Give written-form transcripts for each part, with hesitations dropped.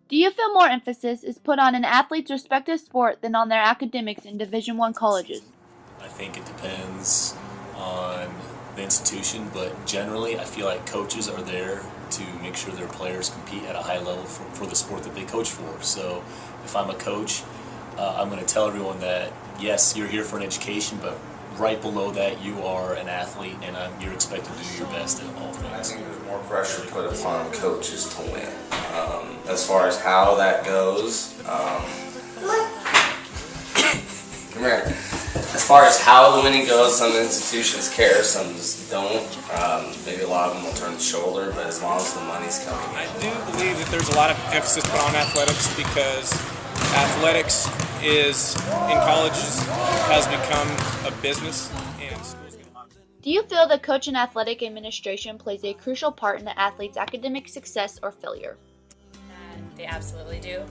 Do you feel more emphasis is put on an athlete's respective sport than on their academics in Division I colleges? I think it depends on the institution, but generally I feel like coaches are there to make sure their players compete at a high level for the sport that they coach for. So if I'm a coach, I'm going to tell everyone that yes, you're here for an education, but right below that you are an athlete and you're expected to do your best in all I things. think there's more pressure put upon coaches to win. As far as how that goes, come here. As far as how the winning goes, some institutions care, some just don't. Maybe a lot of them will turn the shoulder, but as long as the money's coming I in. do believe that there's a lot of emphasis put on athletics because athletics is, in colleges, has become a business, and schools get a lot of. Do you feel the coach and athletic administration plays a crucial part in the athlete's academic success or failure? They absolutely do.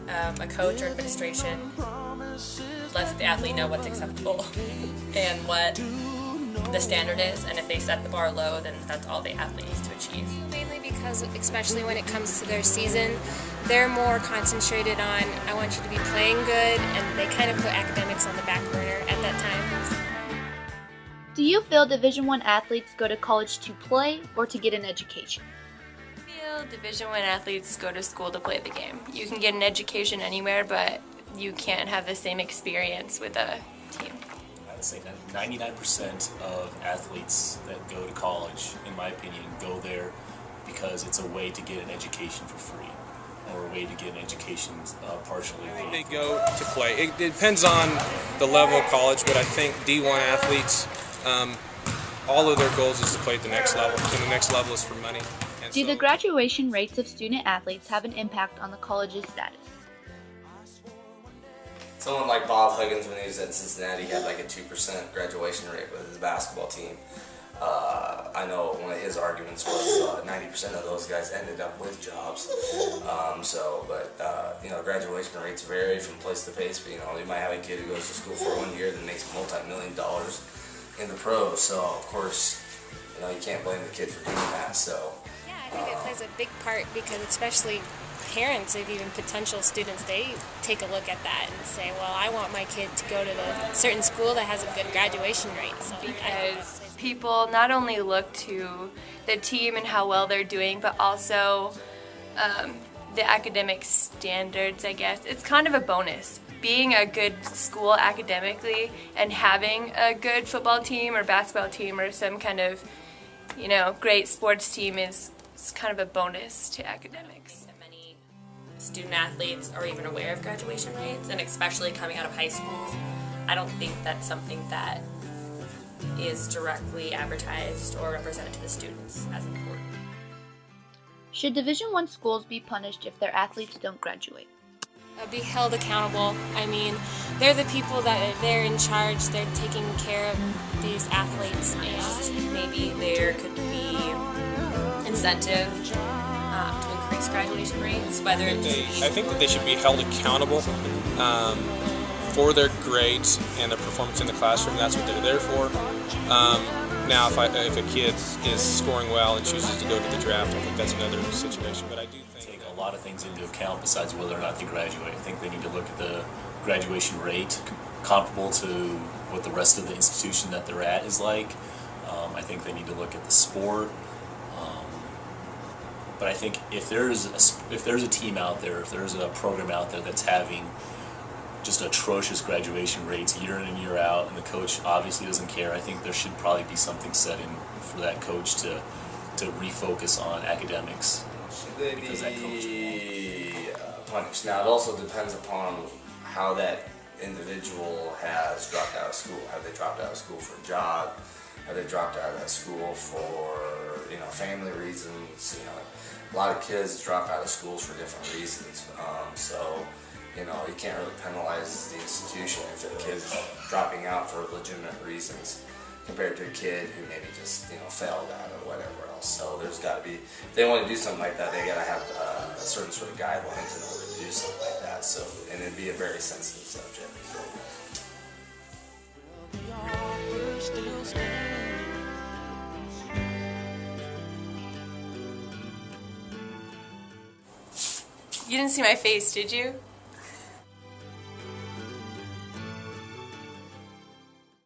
A coach or administration lets the athlete know what's acceptable and what the standard is, and if they set the bar low, then that's all the athlete needs to achieve. Mainly because, especially when it comes to their season, they're more concentrated on, I want you to be playing good, and they kind of put academics on the back burner at that time. Do you feel Division I athletes go to college to play or to get an education? I feel Division I athletes go to school to play the game. You can get an education anywhere, but you can't have the same experience with a team. I'd say that 99% of athletes that go to college, in my opinion, go there because it's a way to get an education for free or a way to get an education partially I think paid they for. go to play. It depends on the level of college, but I think D1 athletes, all of their goals is to play at the next level, and the next level is for money. And Do so- the graduation rates of student athletes have an impact on the college's status? Someone like Bob Huggins, when he was at Cincinnati, had like a 2% graduation rate with his basketball team. I know one of his arguments was 90% of those guys ended up with jobs. Graduation rates vary from place to place. But, you might have a kid who goes to school for 1 year that makes multi-million dollars in the pros. So, of course, you can't blame the kid for doing that. So. Yeah, I think it plays a big part because especially parents of even potential students, they take a look at that and say, well, I want my kid to go to the certain school that has a good graduation rate. So Because people not only look to the team and how well they're doing, but also the academic standards, I guess. It's kind of a bonus. Being a good school academically and having a good football team or basketball team or some kind of, great sports team is kind of a bonus to academics. Many student athletes are even aware of graduation rates, and especially coming out of high school, I don't think that's something that is directly advertised or represented to the students as important. Should Division I schools be punished if their athletes don't graduate? be held accountable. I mean, they're the people that are there in charge. They're taking care of these athletes, and Maybe there could be incentive to increase graduation rates, whether it's I think that they should be held accountable for their grades and their performance in the classroom. That's what they're there for. Now, if a kid is scoring well and chooses to go to the draft, I think that's another situation. But I do think Take a lot of things into account besides whether or not they graduate. I think they need to look at the graduation rate comparable to what the rest of the institution that they're at is like. I think they need to look at the sport. But I think if there's a team out there, if there's a program out there that's having just atrocious graduation rates year in and year out, and the coach obviously doesn't care, I think there should probably be something set in for that coach to refocus on academics. Should they Because that coach be punished? Now, it also depends upon how that individual has dropped out of school. Have they dropped out of school for a job? Have they dropped out of that school for family reasons? A lot of kids drop out of schools for different reasons. You can't really penalize the institution if a kid's dropping out for legitimate reasons compared to a kid who maybe just failed at it or whatever else. So there's got to be, if they want to do something like that, they got to have a certain sort of guidelines in order to do something like that. So, and it'd be a very sensitive subject. You didn't see my face, did you?